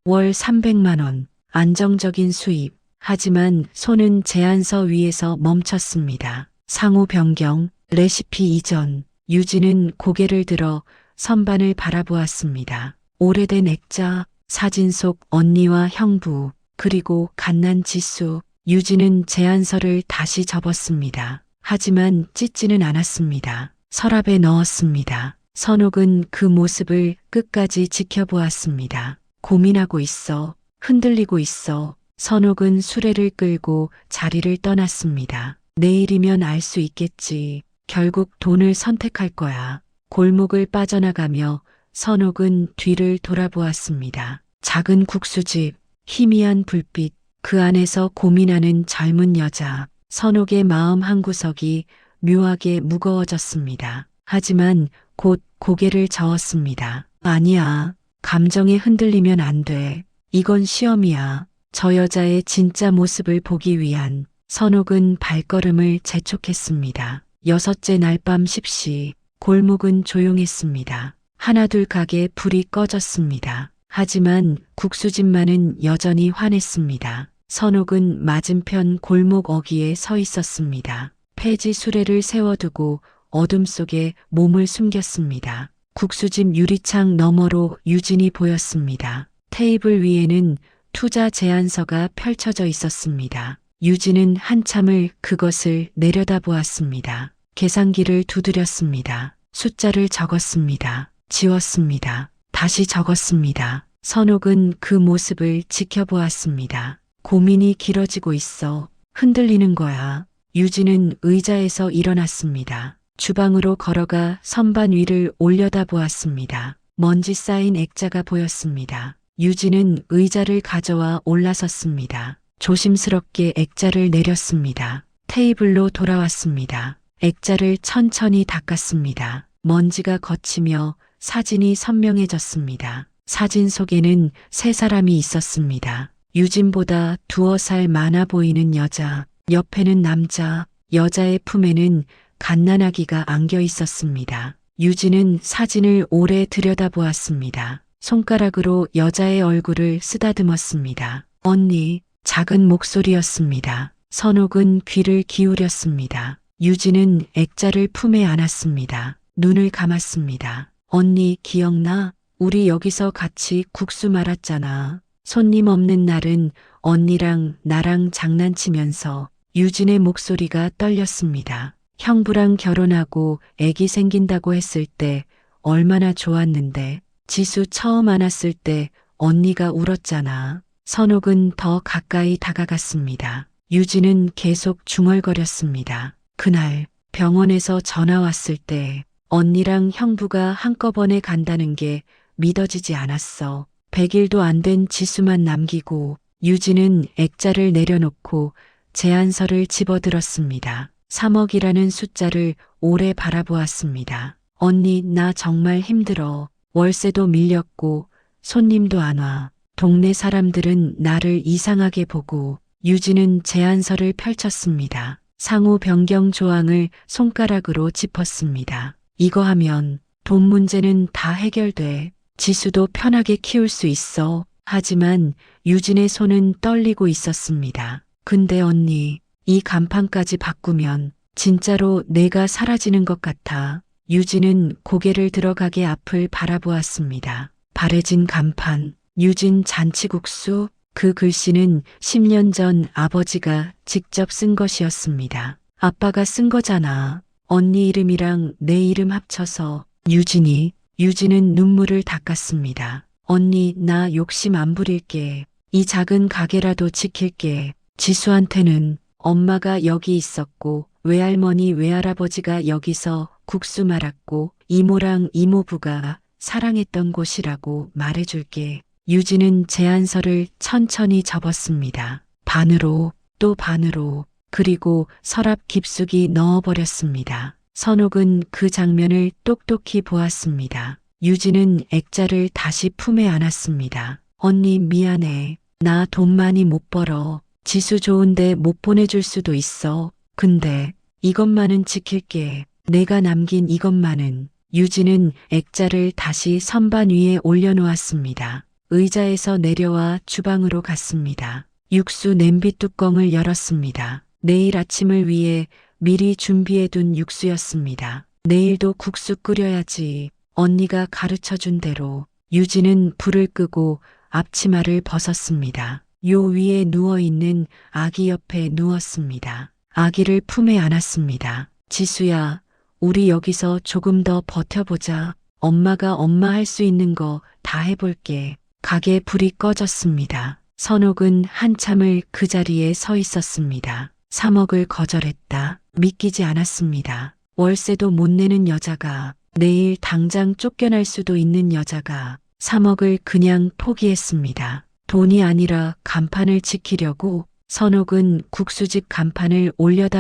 월 300만 원, 안정적인 수입. 하지만 손은 제안서 위에서 멈췄습니다. 상호 변경, 레시피 이전. 유진은 고개를 들어 선반을 바라보았습니다. 오래된 액자, 사진 속 언니와 형부, 그리고 갓난 지수. 유진은 제안서를 다시 접었습니다. 하지만 찢지는 않았습니다. 서랍에 넣었습니다. 선옥은 그 모습을 끝까지 지켜보았습니다. 고민하고 있어. 흔들리고 있어. 선옥은 수레를 끌고 자리를 떠났습니다. 내일이면 알 수 있겠지. 결국 돈을 선택할 거야. 골목을 빠져나가며 선옥은 뒤를 돌아보았습니다. 작은 국수집, 희미한 불빛, 그 안에서 고민하는 젊은 여자. 선옥의 마음 한구석이 묘하게 무거워졌습니다. 하지만 곧 고개를 저었습니다. 아니야. 감정에 흔들리면 안 돼. 이건 시험이야. 저 여자의 진짜 모습을 보기 위한. 선옥은 발걸음을 재촉했습니다. 6째 날 밤 10시 골목은 조용했습니다. 하나둘 가게 불이 꺼졌습니다. 하지만 국수집만은 여전히 환했습니다. 선옥은 맞은편 골목 어귀에 서 있었습니다. 폐지 수레를 세워두고 어둠 속에 몸을 숨겼습니다. 국수집 유리창 너머로 유진이 보였습니다. 테이블 위에는 투자 제안서가 펼쳐져 있었습니다. 유진은 한참을 그것을 내려다보았습니다. 계산기를 두드렸습니다. 숫자를 적었습니다. 지웠습니다. 다시 적었습니다. 선옥은 그 모습을 지켜보았습니다. 고민이 길어지고 있어. 흔들리는 거야. 유진은 의자에서 일어났습니다. 주방으로 걸어가 선반 위를 올려다보았습니다. 먼지 쌓인 액자가 보였습니다. 유진은 의자를 가져와 올라섰습니다. 조심스럽게 액자를 내렸습니다. 테이블로 돌아왔습니다. 액자를 천천히 닦았습니다. 먼지가 걷히며 사진이 선명해졌습니다. 사진 속에는 세 사람이 있었습니다. 유진보다 2살 많아 보이는 여자, 옆에는 남자, 여자의 품에는 갓난아기가 안겨 있었습니다. 유진은 사진을 오래 들여다보았습니다. 손가락으로 여자의 얼굴을 쓰다듬었습니다. 언니, 작은 목소리였습니다. 선옥은 귀를 기울였습니다. 유진은 액자를 품에 안았습니다. 눈을 감았습니다. 언니, 기억나? 우리 여기서 같이 국수 말았잖아. 손님 없는 날은 언니랑 나랑 장난치면서. 유진의 목소리가 떨렸습니다. 형부랑 결혼하고 아기 생긴다고 했을 때 얼마나 좋았는데. 지수 처음 안았을 때 언니가 울었잖아. 선옥은 더 가까이 다가갔습니다. 유진은 계속 중얼거렸습니다. 그날 병원에서 전화 왔을 때 언니랑 형부가 한꺼번에 간다는 게 믿어지지 않았어. 100일도 안 된 지수만 남기고. 유진은 액자를 내려놓고 제안서를 집어들었습니다. 3억이라는 숫자를 오래 바라보았습니다. 언니, 나 정말 힘들어. 월세도 밀렸고 손님도 안 와. 동네 사람들은 나를 이상하게 보고. 유진은 제안서를 펼쳤습니다. 상호 변경 조항을 손가락으로 짚었습니다. 이거 하면 돈 문제는 다 해결돼. 지수도 편하게 키울 수 있어. 하지만 유진의 손은 떨리고 있었습니다. 근데 언니, 이 간판까지 바꾸면 진짜로 내가 사라지는 것 같아. 유진은 고개를 들어가게 앞을 바라보았습니다. 바래진 간판, 유진 잔치국수. 그 글씨는 10년 전 아버지가 직접 쓴 것이었습니다. 아빠가 쓴 거잖아. 언니 이름이랑 내 이름 합쳐서 유진이. 유진은 눈물을 닦았습니다. 언니, 나 욕심 안 부릴게. 이 작은 가게라도 지킬게. 지수한테는 엄마가 여기 있었고 외할머니 외할아버지가 여기서 국수 말았고 이모랑 이모부가 사랑했던 곳이라고 말해줄게. 유진은 제안서를 천천히 접었습니다. 반으로 또 반으로, 그리고 서랍 깊숙이 넣어버렸습니다. 선옥은 그 장면을 똑똑히 보았습니다. 유진은 액자를 다시 품에 안았습니다. 언니 미안해. 나 돈 많이 못 벌어. 지수 좋은데 못 보내줄 수도 있어. 근데 이것만은 지킬게. 내가 남긴 이것만은. 유진은 액자를 다시 선반 위에 올려놓았습니다. 의자에서 내려와 주방으로 갔습니다. 육수 냄비 뚜껑을 열었습니다. 내일 아침을 위해 미리 준비해둔 육수였습니다. 내일도 국수 끓여야지. 언니가 가르쳐준 대로. 유진은 불을 끄고 앞치마를 벗었습니다. 요 위에 누워있는 아기 옆에 누웠습니다. 아기를 품에 안았습니다. 지수야, 우리 여기서 조금 더 버텨보자. 엄마가 엄마 할 수 있는 거 다 해볼게. 가게 불이 꺼졌습니다. 선옥은 한참을 그 자리에 서 있었습니다. 3억을 거절했다. 믿기지 않았습니다. 월세도 못 내는 여자가, 내일 당장 쫓겨날 수도 있는 여자가 3억을 그냥 포기했습니다. 돈이 아니라 간판을 지키려고. 선옥은 국수집 간판을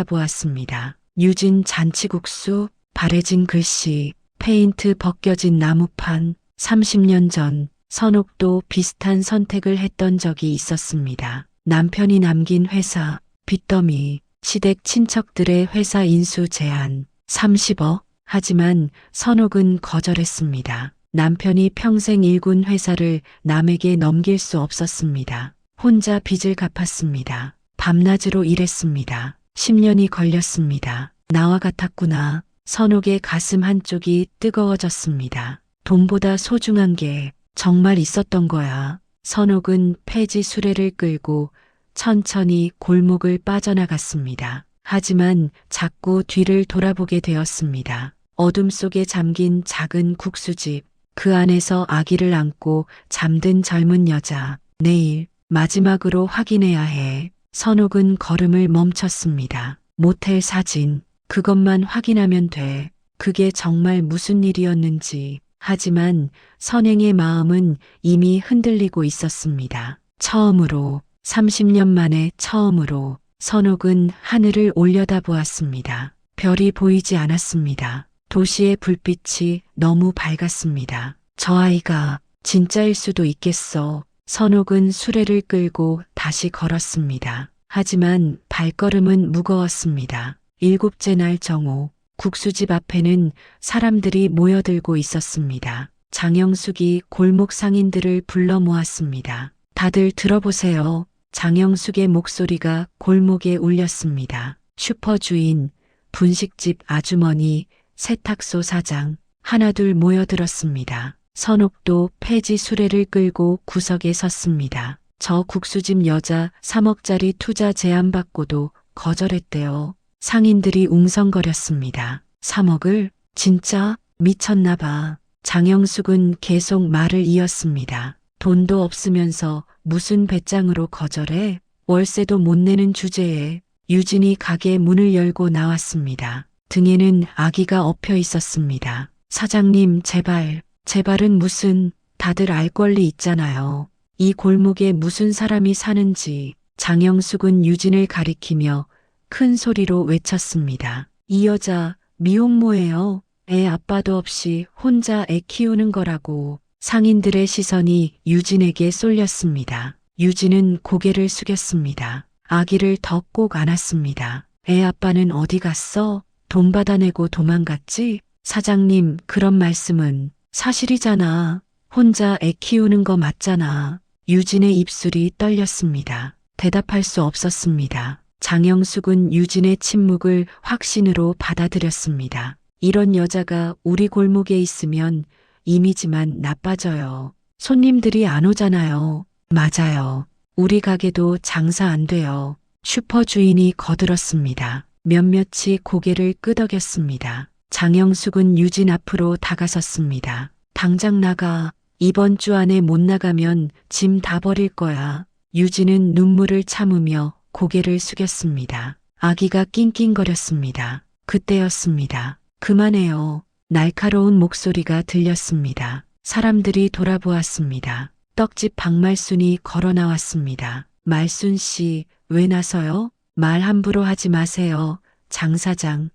올려다보았습니다. 유진 잔치국수, 바래진 글씨, 페인트 벗겨진 나무판. 30년 전 선옥도 비슷한 선택을 했던 적이 있었습니다. 남편이 남긴 회사, 빚더미, 시댁 친척들의 회사 인수 제안, 30억. 하지만 선옥은 거절했습니다. 남편이 평생 일군 회사를 남에게 넘길 수 없었습니다. 혼자 빚을 갚았습니다. 밤낮으로 일했습니다. 10년이 걸렸습니다. 나와 같았구나. 선옥의 가슴 한쪽이 뜨거워졌습니다. 돈보다 소중한 게 정말 있었던 거야. 선옥은 폐지 수레를 끌고 천천히 골목을 빠져나갔습니다. 하지만 자꾸 뒤를 돌아보게 되었습니다. 어둠 속에 잠긴 작은 국수집, 그 안에서 아기를 안고 잠든 젊은 여자. 내일 마지막으로 확인해야 해. 선옥은 걸음을 멈췄습니다. 모텔 사진, 그것만 확인하면 돼. 그게 정말 무슨 일이었는지. 하지만 선행의 마음은 이미 흔들리고 있었습니다. 처음으로, 30년 만에 처음으로 선옥은 하늘을 올려다보았습니다. 별이 보이지 않았습니다. 도시의 불빛이 너무 밝았습니다. 저 아이가 진짜일 수도 있겠어. 선옥은 수레를 끌고 다시 걸었습니다. 하지만 발걸음은 무거웠습니다. 7째 날 정오, 국수집 앞에는 사람들이 모여들고 있었습니다. 장영숙이 골목 상인들을 불러 모았습니다. 다들 들어보세요. 장영숙의 목소리가 골목에 울렸습니다. 슈퍼 주인, 분식집 아주머니, 세탁소 사장, 하나둘 모여들었습니다. 선옥도 폐지 수레를 끌고 구석에 섰습니다. 저 국수집 여자 3억짜리 투자 제안받고도 거절했대요. 상인들이 웅성거렸습니다. 3억을? 진짜? 미쳤나 봐. 장영숙은 계속 말을 이었습니다. 돈도 없으면서 무슨 배짱으로 거절해? 월세도 못 내는 주제에. 유진이 가게 문을 열고 나왔습니다. 등에는 아기가 엎여 있었습니다. 사장님, 제발. 제발은 무슨, 다들 알 권리 있잖아요. 이 골목에 무슨 사람이 사는지. 장영숙은 유진을 가리키며 큰 소리로 외쳤습니다. 이 여자 미혼모예요. 애 아빠도 없이 혼자 애 키우는 거라고. 상인들의 시선이 유진에게 쏠렸습니다. 유진은 고개를 숙였습니다. 아기를 더 꼭 안았습니다. 애 아빠는 어디 갔어? 돈 받아내고 도망갔지? 사장님, 그런 말씀은 사실이잖아. 혼자 애 키우는 거 맞잖아. 유진의 입술이 떨렸습니다. 대답할 수 없었습니다. 장영숙은 유진의 침묵을 확신으로 받아들였습니다. 이런 여자가 우리 골목에 있으면 이미지만 나빠져요. 손님들이 안 오잖아요. 맞아요. 우리 가게도 장사 안 돼요. 슈퍼 주인이 거들었습니다. 몇몇이 고개를 끄덕였습니다. 장영숙은 유진 앞으로 다가섰습니다. 당장 나가. 이번 주 안에 못 나가면 짐 다 버릴 거야. 유진은 눈물을 참으며 고개를 숙였습니다. 아기가 낑낑거렸습니다. 그때였습니다. 그만해요. 날카로운 목소리가 들렸습니다. 사람들이 돌아보았습니다. 떡집 박말순이 걸어 나왔습니다. 말순 씨, 왜 나서요? 말 함부로 하지 마세요. 장 사장.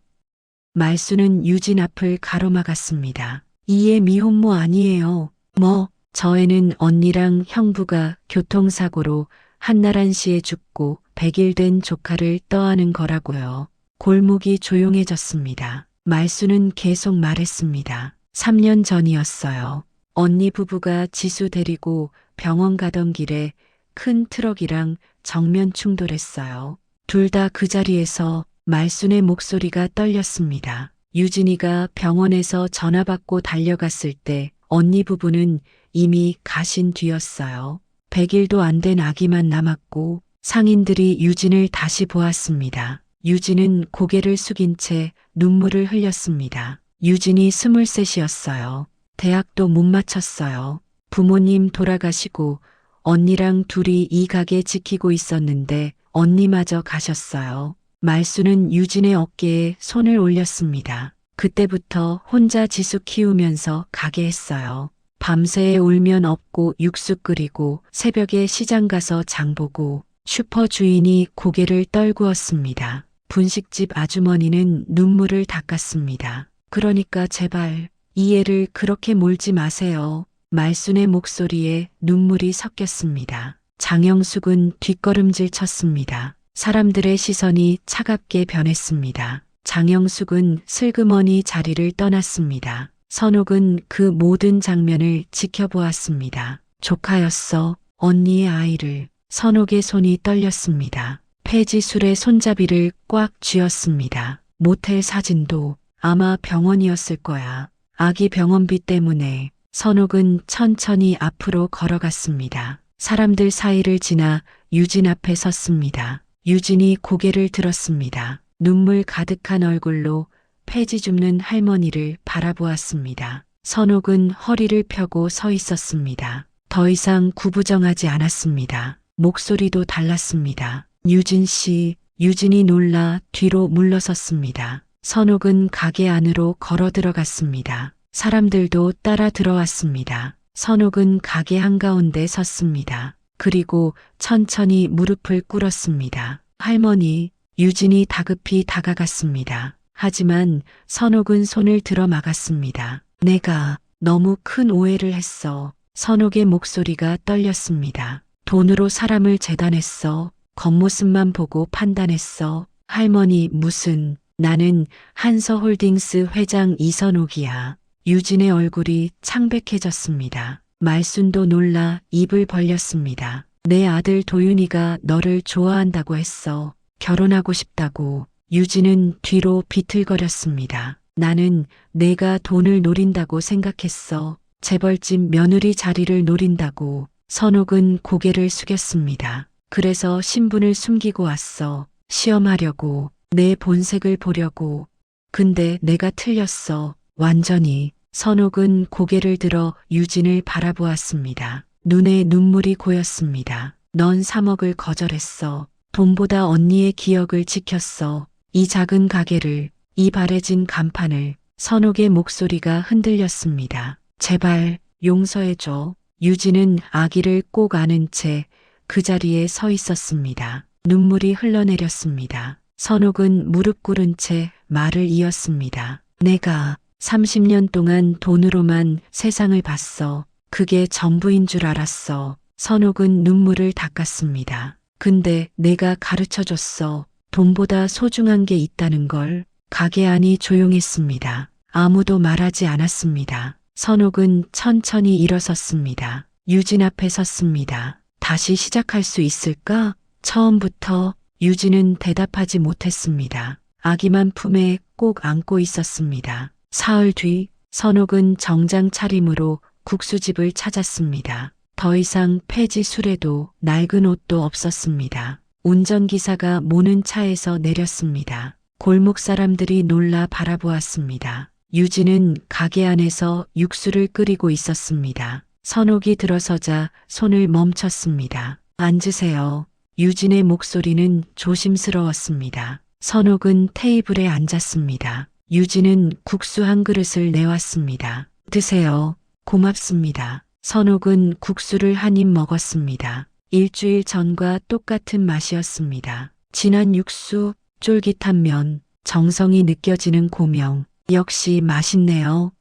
말순은 유진 앞을 가로막았습니다. 이해 미혼모 아니에요. 뭐, 저 애는 언니랑 형부가 교통사고로 한나란 씨에 죽고 100일 된 조카를 떠안은 거라고요. 골목이 조용해졌습니다. 말수는 계속 말했습니다. 3년 전이었어요. 언니 부부가 지수 데리고 병원 가던 길에 큰 트럭이랑 정면 충돌했어요. 둘 다 그 자리에서 말순의 목소리가 떨렸습니다. 유진이가 병원에서 전화 받고 달려갔을 때 언니 부부는 이미 가신 뒤였어요. 100일도 안 된 아기만 남았고 상인들이 유진을 다시 보았습니다. 유진은 고개를 숙인 채 눈물을 흘렸습니다. 유진이 23이었어요. 대학도 못 마쳤어요. 부모님 돌아가시고 언니랑 둘이 이 가게 지키고 있었는데 언니마저 가셨어요. 말수는 유진의 어깨에 손을 올렸습니다. 그때부터 혼자 지수 키우면서 가게 했어요. 밤새 울면 업고 육수 끓이고 새벽에 시장 가서 장 보고 슈퍼 주인이 고개를 떨구었습니다. 분식집 아주머니는 눈물을 닦았습니다. 그러니까 제발 이 애를 그렇게 몰지 마세요. 말순의 목소리에 눈물이 섞였습니다. 장영숙은 뒷걸음질 쳤습니다. 사람들의 시선이 차갑게 변했습니다. 장영숙은 슬그머니 자리를 떠났습니다. 선옥은 그 모든 장면을 지켜보았습니다. 조카였어. 언니의 아이를. 선옥의 손이 떨렸습니다. 폐지술의 손잡이를 꽉 쥐었습니다. 모텔 사진도 아마 병원이었을 거야. 아기 병원비 때문에. 선옥은 천천히 앞으로 걸어갔습니다. 사람들 사이를 지나 유진 앞에 섰습니다. 유진이 고개를 들었습니다. 눈물 가득한 얼굴로 폐지 줍는 할머니를 바라보았습니다. 선옥은 허리를 펴고 서 있었습니다. 더 이상 구부정하지 않았습니다. 목소리도 달랐습니다. 유진 씨, 유진이 놀라 뒤로 물러섰습니다. 선옥은 가게 안으로 걸어 들어갔습니다. 사람들도 따라 들어왔습니다. 선옥은 가게 한가운데 섰습니다. 그리고 천천히 무릎을 꿇었습니다. 할머니, 유진이 다급히 다가갔습니다. 하지만 선옥은 손을 들어 막았습니다. 내가 너무 큰 오해를 했어. 선옥의 목소리가 떨렸습니다. 돈으로 사람을 재단했어. 겉모습만 보고 판단했어. 할머니 무슨, 나는 한서홀딩스 회장 이선옥이야. 유진의 얼굴이 창백해졌습니다. 말순도 놀라 입을 벌렸습니다. 내 아들 도윤이가 너를 좋아한다고 했어. 결혼하고 싶다고. 유진은 뒤로 비틀거렸습니다. 나는 내가 돈을 노린다고 생각했어. 재벌집 며느리 자리를 노린다고. 선옥은 고개를 숙였습니다. 그래서 신분을 숨기고 왔어. 시험하려고. 내 본색을 보려고. 근데 내가 틀렸어. 완전히. 선옥은 고개를 들어 유진을 바라보았습니다. 눈에 눈물이 고였습니다. 넌 3억을 거절했어. 돈보다 언니의 기억을 지켰어. 이 작은 가게를, 이 바래진 간판을. 선옥의 목소리가 흔들렸습니다. 제발 용서해줘. 유진은 아기를 꼭 안은 채 그 자리에 서 있었습니다. 눈물이 흘러내렸습니다. 선옥은 무릎 꿇은 채 말을 이었습니다. 내가 30년 동안 돈으로만 세상을 봤어. 그게 전부인 줄 알았어. 선옥은 눈물을 닦았습니다. 근데 내가 가르쳐줬어. 돈보다 소중한 게 있다는 걸. 가게 안이 조용했습니다. 아무도 말하지 않았습니다. 선옥은 천천히 일어섰습니다. 유진 앞에 섰습니다. 다시 시작할 수 있을까? 처음부터. 유진은 대답하지 못했습니다. 아기만 품에 꼭 안고 있었습니다. 사흘 뒤 선옥은 정장 차림으로 국수집을 찾았습니다. 더 이상 폐지 수레도 낡은 옷도 없었습니다. 운전기사가 모는 차에서 내렸습니다. 골목 사람들이 놀라 바라보았습니다. 유진은 가게 안에서 육수를 끓이고 있었습니다. 선옥이 들어서자 손을 멈췄습니다. 앉으세요. 유진의 목소리는 조심스러웠습니다. 선옥은 테이블에 앉았습니다. 유진은 국수 한 그릇을 내왔습니다. 드세요. 고맙습니다. 선옥은 국수를 한 입 먹었습니다. 일주일 전과 똑같은 맛이었습니다. 진한 육수, 쫄깃한 면, 정성이 느껴지는 고명. 역시 맛있네요.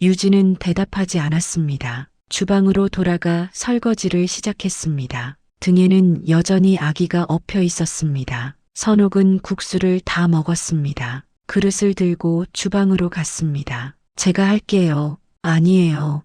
유진은 대답하지 않았습니다. 주방으로 돌아가 설거지를 시작했습니다. 등에는 여전히 아기가 엎여 있었습니다. 선옥은 국수를 다 먹었습니다. 그릇을 들고 주방으로 갔습니다. 제가 할게요. 아니에요.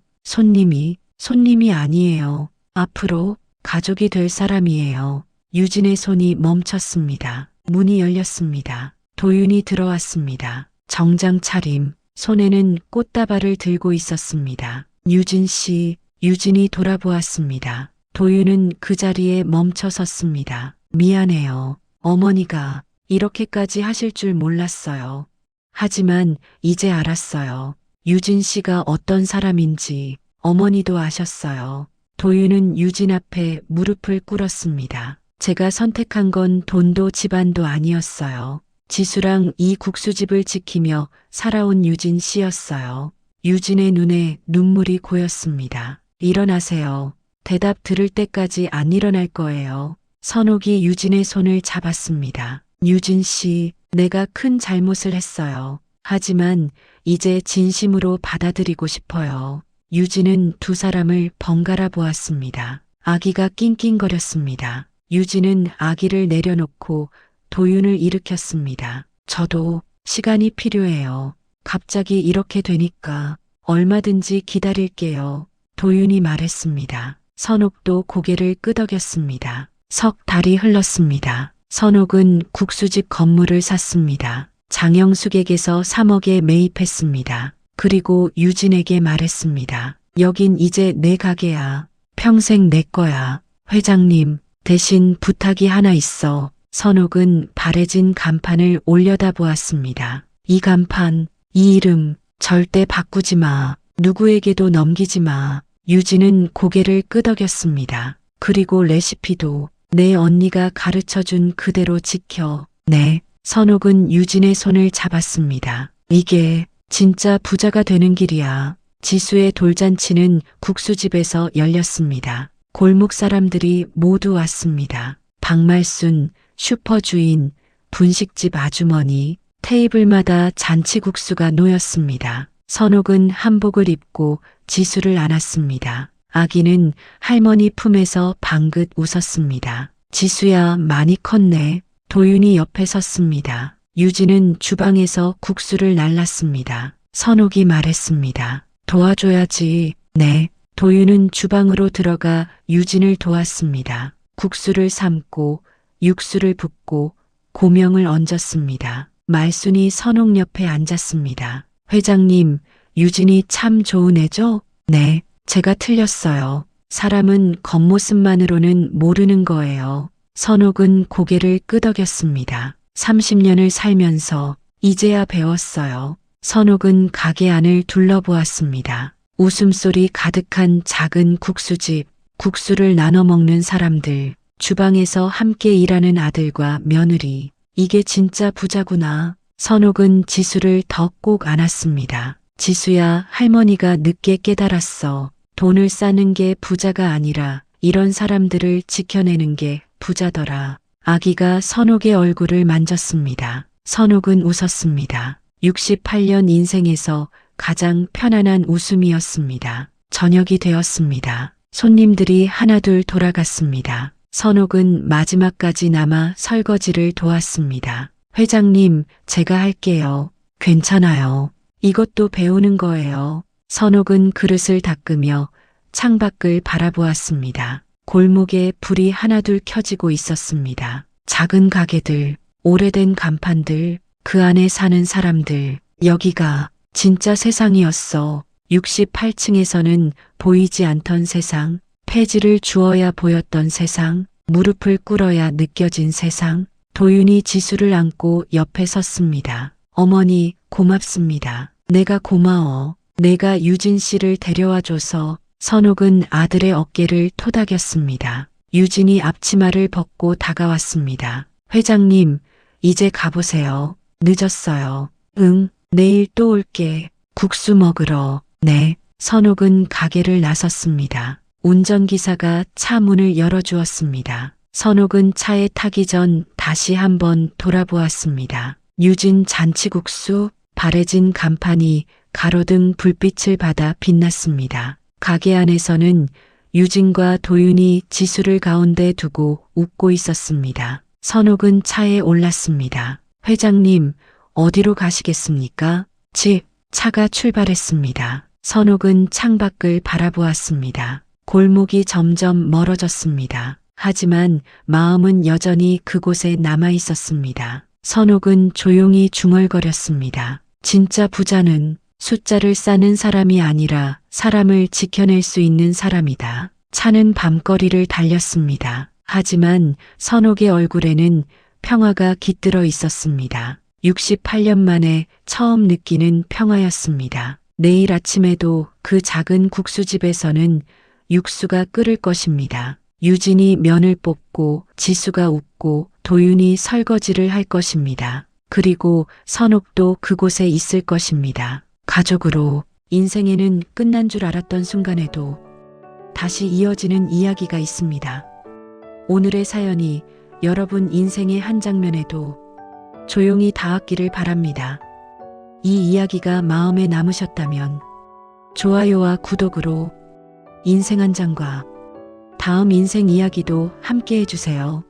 손님이 아니에요. 앞으로 가족이 될 사람이에요. 유진의 손이 멈췄습니다. 문이 열렸습니다. 도윤이 들어왔습니다. 정장 차림, 손에는 꽃다발을 들고 있었습니다. 유진 씨, 유진이 돌아보았습니다. 도윤은 그 자리에 멈춰 섰습니다. 미안해요. 어머니가 이렇게까지 하실 줄 몰랐어요. 하지만 이제 알았어요. 유진 씨가 어떤 사람인지 어머니도 아셨어요. 도윤은 유진 앞에 무릎을 꿇었습니다. 제가 선택한 건 돈도 집안도 아니었어요. 지수랑 이 국수집을 지키며 살아온 유진 씨였어요. 유진의 눈에 눈물이 고였습니다. 일어나세요. 대답 들을 때까지 안 일어날 거예요. 선옥이 유진의 손을 잡았습니다. 유진 씨, 내가 큰 잘못을 했어요. 하지만 이제 진심으로 받아들이고 싶어요. 유진은 두 사람을 번갈아 보았습니다. 아기가 낑낑거렸습니다. 유진은 아기를 내려놓고 도윤을 일으켰습니다. 저도 시간이 필요해요. 갑자기 이렇게 되니까 얼마든지 기다릴게요. 도윤이 말했습니다. 선옥도 고개를 끄덕였습니다. 석 달이 흘렀습니다. 선옥은 국수집 건물을 샀습니다. 장영숙에게서 3억에 매입했습니다. 그리고 유진에게 말했습니다. 여긴 이제 내 가게야. 평생 내 거야. 회장님, 대신 부탁이 하나 있어. 선옥은 바래진 간판을 올려다 보았습니다. 이 간판, 이 이름 절대 바꾸지 마. 누구에게도 넘기지 마. 유진은 고개를 끄덕였습니다. 그리고 레시피도 내 언니가 가르쳐준 그대로 지켜. 네. 선옥은 유진의 손을 잡았습니다. 이게 진짜 부자가 되는 길이야. 지수의 돌잔치는 국수집에서 열렸습니다. 골목 사람들이 모두 왔습니다. 박말순, 슈퍼주인, 분식집 아주머니, 테이블마다 잔치국수가 놓였습니다. 선옥은 한복을 입고 지수를 안았습니다. 아기는 할머니 품에서 방긋 웃었습니다. 지수야, 많이 컸네. 도윤이 옆에 섰습니다. 유진은 주방에서 국수를 날랐습니다. 선옥이 말했습니다. 도와줘야지. 네. 도윤은 주방으로 들어가 유진을 도왔습니다. 국수를 삶고 육수를 붓고 고명을 얹었습니다. 말순이 선옥 옆에 앉았습니다. 회장님, 유진이 참 좋은 애죠? 네, 제가 틀렸어요. 사람은 겉모습만으로는 모르는 거예요. 선옥은 고개를 끄덕였습니다. 30년을 살면서 이제야 배웠어요. 선옥은 가게 안을 둘러보았습니다. 웃음소리 가득한 작은 국수집, 국수를 나눠 먹는 사람들, 주방에서 함께 일하는 아들과 며느리. 이게 진짜 부자구나. 선옥은 지수를 더 꼭 안았습니다. 지수야, 할머니가 늦게 깨달았어. 돈을 쌓는 게 부자가 아니라 이런 사람들을 지켜내는 게 부자더라. 아기가 선옥의 얼굴을 만졌습니다. 선옥은 웃었습니다. 68년 인생에서 가장 편안한 웃음이었습니다. 저녁이 되었습니다. 손님들이 하나둘 돌아갔습니다. 선옥은 마지막까지 남아 설거지를 도왔습니다. 회장님, 제가 할게요. 괜찮아요. 이것도 배우는 거예요. 선옥은 그릇을 닦으며 창밖을 바라보았습니다. 골목에 불이 하나둘 켜지고 있었습니다. 작은 가게들, 오래된 간판들, 그 안에 사는 사람들, 여기가 진짜 세상이었어. 68층에서는 보이지 않던 세상, 폐지를 주어야 보였던 세상, 무릎을 꿇어야 느껴진 세상, 도윤이 지수를 안고 옆에 섰습니다. 어머니, 고맙습니다. 내가 고마워. 내가 유진 씨를 데려와줘서. 선옥은 아들의 어깨를 토닥였습니다. 유진이 앞치마를 벗고 다가왔습니다. 회장님, 이제 가보세요. 늦었어요. 응, 내일 또 올게. 국수 먹으러. 네. 선옥은 가게를 나섰습니다. 운전기사가 차 문을 열어주었습니다. 선옥은 차에 타기 전 다시 한번 돌아보았습니다. 유진 잔치국수, 바래진 간판이 가로등 불빛을 받아 빛났습니다. 가게 안에서는 유진과 도윤이 지수를 가운데 두고 웃고 있었습니다. 선옥은 차에 올랐습니다. 회장님, 어디로 가시겠습니까? 집, 차가 출발했습니다. 선옥은 창밖을 바라보았습니다. 골목이 점점 멀어졌습니다. 하지만 마음은 여전히 그곳에 남아 있었습니다. 선옥은 조용히 중얼거렸습니다. 진짜 부자는 숫자를 쌓는 사람이 아니라 사람을 지켜낼 수 있는 사람이다. 차는 밤거리를 달렸습니다. 하지만 선옥의 얼굴에는 평화가 깃들어 있었습니다. 68년 만에 처음 느끼는 평화였습니다. 내일 아침에도 그 작은 국수집에서는 육수가 끓을 것입니다. 유진이 면을 뽑고 지수가 웃고 도윤이 설거지를 할 것입니다. 그리고 선옥도 그곳에 있을 것입니다. 가족으로. 인생에는 끝난 줄 알았던 순간에도 다시 이어지는 이야기가 있습니다. 오늘의 사연이 여러분 인생의 한 장면에도 조용히 닿았기를 바랍니다. 이 이야기가 마음에 남으셨다면 좋아요와 구독으로 인생 한 장과 다음 인생 이야기도 함께 해주세요.